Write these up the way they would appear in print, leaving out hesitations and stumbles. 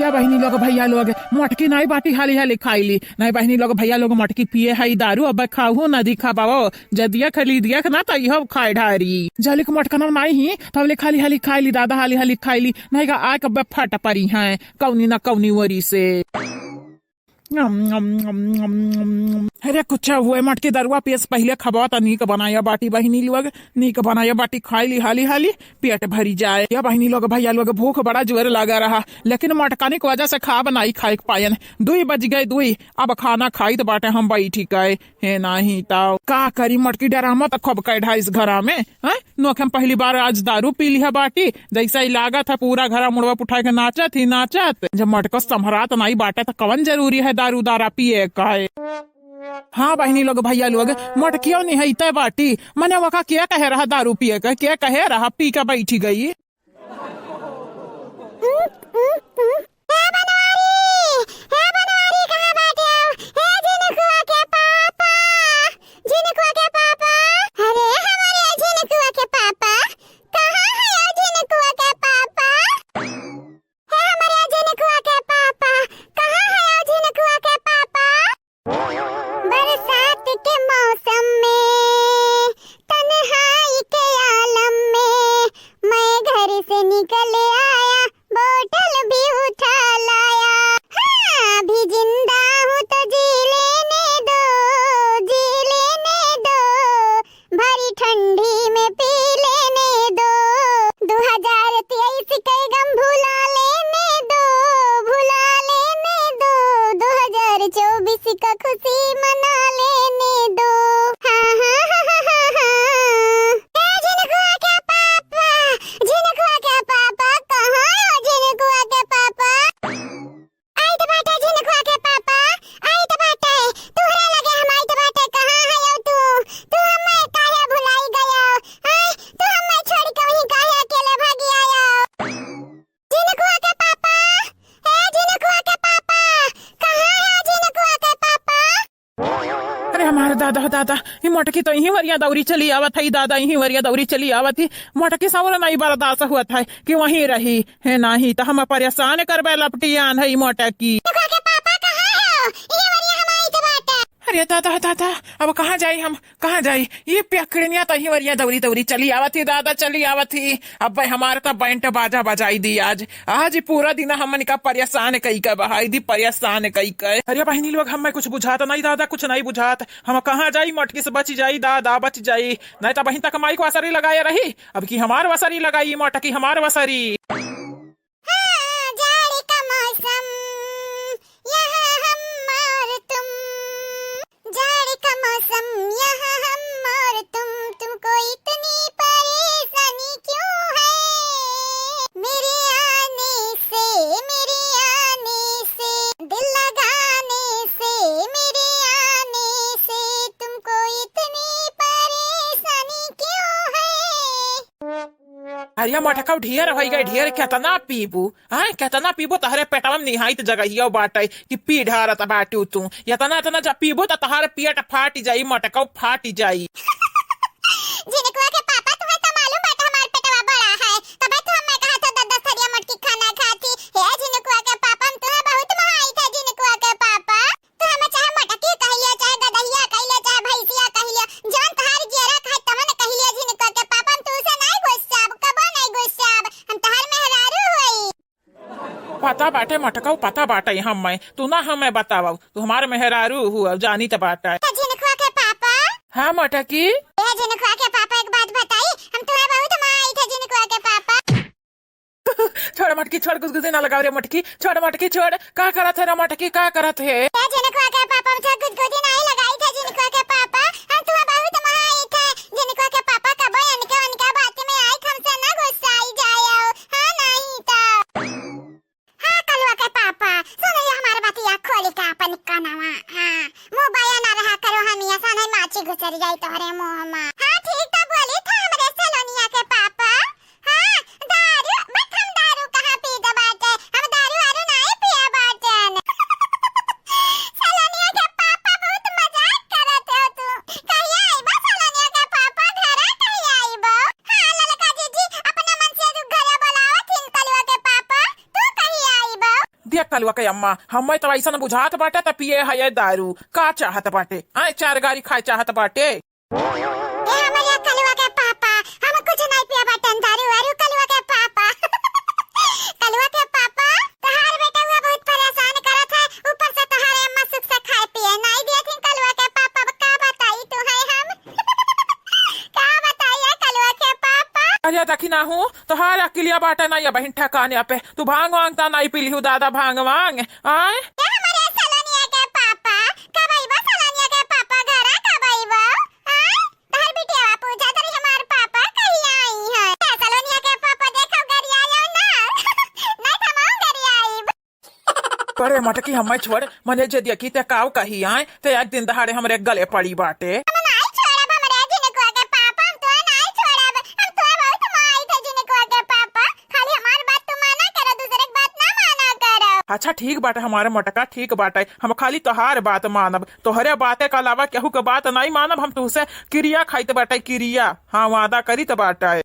क्या बहनी लोग भैया लोग मटकी नहीं बाटी हाली हाली खाईली नहीं बहनी लोग भैया लोग मटकी पिए हई दारू अब खाऊ ना दिखा बाबो जदिया खली दिया ना तो यह खाए ढारी जलिक मटकन नहीं तबले खाली हाली खाईली दादा हाली हाली खाईली नहीं का आय कब फट परी है कौनी ना कौनी वरी से अरे कुछ हुए मटकी दरुआ पेस पहले खबा तो नीक बनाया बाटी बहनी लोग नीक बनाया बाटी खाई ली हाली हाली पेट भरी जाए या बहनी लोग भैया लोग भूख बड़ा जोर लगा रहा लेकिन मटकाने की वजह से खा बनाई खाए पायन 2 बज गए 2 अब खाना खाई तो बाटे हम बैठी गए है नहीं ताओ का करी मटकी डरामा तो खब कैढा इस घरा में है नोख हम पहली बार आज दारू पी लिया बाटी जैसा ही लागत है पूरा घरा मुड़वा उठा के नाचत ही नाचत जब मटको संभरात नहीं बाटे तो कवन जरूरी है दारू दारा पिए का हाँ बहनी लोग भैया लोग मटकियों नहीं है तय बाटी मने वका क्या कहे रहा दारू पिए का क्या कहे रहा पी के बैठी गई दादा दादा ये मटकी तो यही वरिया दौरी चली आवत है दादा यही वरिया दौरी चली आवत ही मटकी सामने नहीं बर्दाश्त हुआ था कि वहीं रही है नहीं तो हम परेशान करबे लपटियान है मटकी अरे दादा दादा अब कहाँ जाई हम कहाँ जाई ये प्याकड़िया तो ही वरिया दौरी दौरी चली आवत ही दादा चली आवत ही अब भाई हमारे तो बैंड बाजा बजाई दी आज आज पूरा दिन हमन का परेशान कई का बहाई दी परेशान कई का अरे बहनी लोग हमें कुछ बुझाता नहीं दादा कुछ नहीं बुझात हम कहाँ जाई मटकी से बच जाई दादा बच जाई नहीं तो बहन तक माई को असरी लगाया रही अब की हमार वसरी लगाई मटकी हमार वसरी अरे मटका ढेर हो गए ढेर केतना पीबू हाँ केतना पीबू तहरे पेटवा में निहाइत जगह बाटे कि पी ढारत बाटू तू इतना इतना जब पीबू तो तहार पेट फाट जाई मटका फाट जाई जिनकुआ के पापा तुम्हें तो मालूम बाटे हमार पेटवा बड़ा है तबे तो हमें कहा था 10 थरिया मटकी खाना खाती हे जिनकुआ के पापा हम तुम्हें बहुत महाई थे जिनकुआ के पापा तो हमें चाहे मटकी कहिए चाहे गदहिया कहिए चाहे भैंसिया कहिए जान तहार गेरा खाए तमन कहिए जिनकुआ के पापा हम तुसे नहीं गुस्सा कबो नहीं गुस्सा हम तहार मेहरारू होई पता बाटे मटका पता बाटे हमें तू ना हमें बतावा तू हमारे मेहरारू हुआ जानी तो बाटा जिनकुआ के पापा हाँ मटकी जिनकुआ के पापा एक बात बताई हम तुम्हें बहुत महाई थे जिनकुआ के पापा छोड़ मटकी छोड़ गुजगुजी ना लगाओ रे मटकी छोड़ मटकी छोड़ का करत है रे मटकी का करत है जिनकुआ के पापा मुझे गुजगुजी नहीं लगाई थे जिनकुआ के पापा हम तुम्हें बहुत महाई थे जिनकुआ के पापा कब उनका बात में आई हमसे ना गुस्सा आई जाए हाँ नहीं तो हाँ कलुआ के पापा सुनो ये हमारे बात या खोली का अपन कानावा हाँ मोबाइल ना रहा करो हम ऐसा नहीं माची घुसर जाई तोहरे मुंह में हाँ ठीक तो बोली था हमरे सलोनिया के पापा हाँ दारू बट हम दारू कहाँ पीते बाटे हम दारू वारू नहीं पिया बाटन सलोनिया के पापा बहुत मजाक करत हो तू कहिया आईबा सलोनिया के पापा घरे कहिया आईबा हाँ ललका जीजी अपना मन से तू घरे बुलाओ थिन कलुआ के पापा तू कहिया आईबा ये कलवा के अम्मा हमें तो ऐसा बुझात बाटे त पिए है दारू का चाहत बाटे आए चार गाड़ी खाए चाहत बाटे। ए हमारे कलवा के पापा हम कुछ नहीं पिया बाटन दारू वारू कलवा के पापा कलवा के पापा तहार बेटा हुआ बहुत परेशान करत है ऊपर से तहारे अम्मा सुख से खाए पिए नहीं दिए थी कलवा के पापा का बताई तू है हम का बताइए कलवा के पापा। अरे देखी ना हूँ तो हर अकेलिया बाटे ना ये बहन ठकाने पे तू भांग वांगता नहीं पी लिहू दादा भांग वांग आए हमारे सलोनिया के पापा कब आइबो सलोनिया के पापा घरा कब आइबो हां तहर बिटिया पूछा तरी हमार पापा कहिया आई है सलोनिया के पापा देखो घर आयो ना नहीं थमाओ घर आइब। करे मटकी हमें छोड़ मने जे देखी ते काव कही आए ते एक दिन दहाड़े हमरे गले पड़ी बाटे। हम नहीं छोड़ब हमरे जिनको के पापा हम तो नहीं छोड़ब हम तो बहुत माई थे जिनको के पापा खाली हमार बात तू माना करो दूसरे की बात ना माना करो। अच्छा ठीक बाटे हमारे मटका ठीक बाटे हम खाली तोहार बात मानब तोहरे बाते के अलावा केहू के बात नहीं मानब हम तुझसे क्रिया खाइत बाटे क्रिया हाँ वादा करी तो बाटे।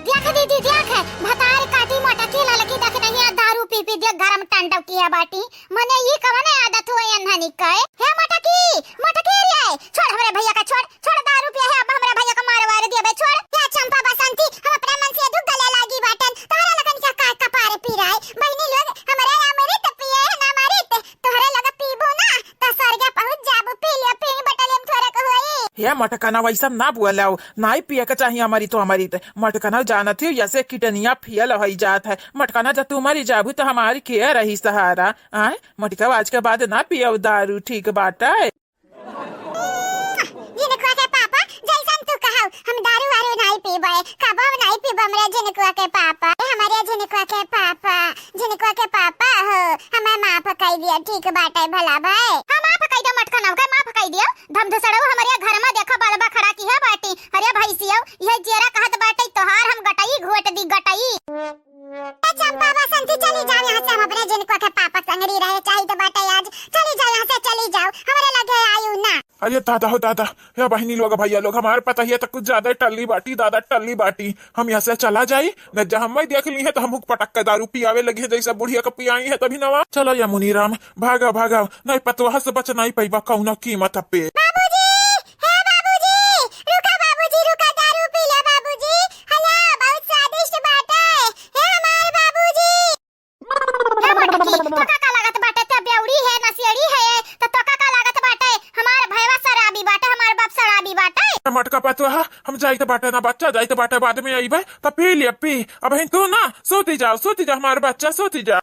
देख दीदी देख भतार काटी मोटा केला लगी देख नहीं दारू पी पी देख गरम टंडव किया बाटी मने ये कवने आदत हुए अनहनी कहे हे मोटा की रे छोड़ हमरे भैया का छोड़ दारू पिया है अब हमरे भैया का मारवार दिया बे छोड़ या चंपा बसंती हम अपने मन से दुख गले लागी बाटन तारा लगन क्या का कपार पी रहा है बहनी लोग हमारे अमृत पिए है ना अमृत तोहरे लगा पीबो ना तो स्वर्ग पहुंच जाबो पी लिया पी बटले में थोड़े को होई ये मटकना वैसा ना बोलाओ नहीं पिए के चाहिए हमारी तो हमारी मटकना जानत ही जैसे किटनिया फियल हो जात है मटकना जब तू मरी जाबू तो हमारी के रही सहारा आए मटका आज के बाद ना पियो दारू ठीक बाटा है। जिनको के पापा जैसन तू कहो हम दारू वारू नहीं पीबे कबो नहीं पीबे हमरे जिनको के पापा हमारे जिनको के पापा हो हमें माफ कर दिया ठीक बाटे भला भाई हम माफ कर दो मटका ना के माफ कर दियो धम धसड़ो हमारे घर में देखो बालबा खड़ा की है बाटी अरे भैसियो ये जेरा कहत बाटे तोहार हम गटाई घोट दी गटाई चंपा बसंती चली जाओ यहाँ से हम अपने जिनको के पापा संगरी रहे चाहिए तो बाटे आज चली जाओ यहाँ से चली जाओ हमारे लगे आयु ना। अरे दादा हो दादा या बहनी लोग भैया लोग हमारे पता ही है तो कुछ ज्यादा टल्ली बाटी दादा टल्ली बाटी हम यहाँ से चला जाये न जब हम देख ली है तो हम पटक के दारू पियावे लगे जैसा बुढ़िया का पियाई है तभी नवा चलो या मुनीराम भागा भागा नहीं पतवा से बच नहीं पैबा कौन कीमत पे। रुका दारू पी ले बाबूजी हला बहुत स्वादिष्ट बात है हे हमारे बाबूजी हे मटकी तो का लागत बाटे ते बेउड़ी है नसियड़ी है तो का लागत बाटे हमार भैया शराबी बाटे हमार बाप शराबी बाटे मटका पतवा हम जाई तो बाटे ना बच्चा जाई तो बाटे बाद में आई तो पी लिया पी अब तू ना सोती जाओ हमारे बच्चा सोती जा।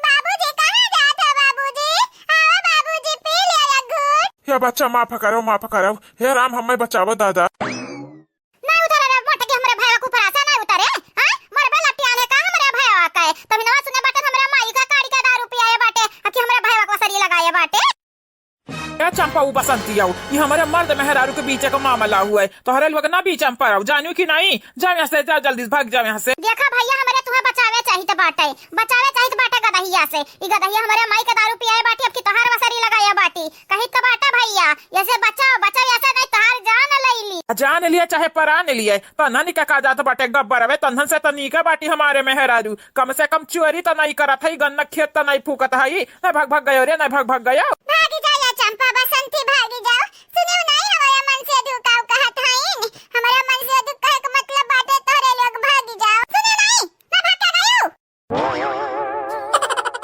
बाबूजी कहां जात हो बाबूजी आओ बाबूजी पी ले एक घूंट या बच्चा माफ करो हे राम हमें बचाओ दादा। नहीं उतारे रे मोटे के हमरे भैया को ऊपर आसा नहीं उतारे हां मरबे लटियाने का हमरे भैया का है तभी नवा सुने बाटे हमरे माई का काड़ी का दारू पियाए बाटे अब हमरे भैया को सरी लगाए बाटे। क्या चंपा वो बसंती आओ ये हमारे मर्द मेहरारू के बीच का मामला हुआ है तो हरे लोग ना भी चंपा आओ जानू की नहीं जाओ यहाँ से जाओ जल्दी भाग जाओ यहाँ से। देखा भैया हमारे तुम्हें बचावे चाहिए बाटे गदहिया से ई गदहिया हमारे माई का दारू पियाए बाटी अब की तोहार वसरी लगाया बाटी कहीं तो बाटा भैया ऐसे बचाओ ऐसे नहीं तोहार जान ले ली जान लिया चाहे परान लिए तन्हा निका का जात बाटे गब्बर अवे तन्हन से तनीका बाटी हमारे मेहरारू कम से कम चोरी तो नहीं करत है गन्ना खेत तो नहीं फूकत है न भाग गयो रे न भाग गयो भागी जाओ चंपा बसंती भागी जाओ सुनियो नहीं हमारे मन से धोखा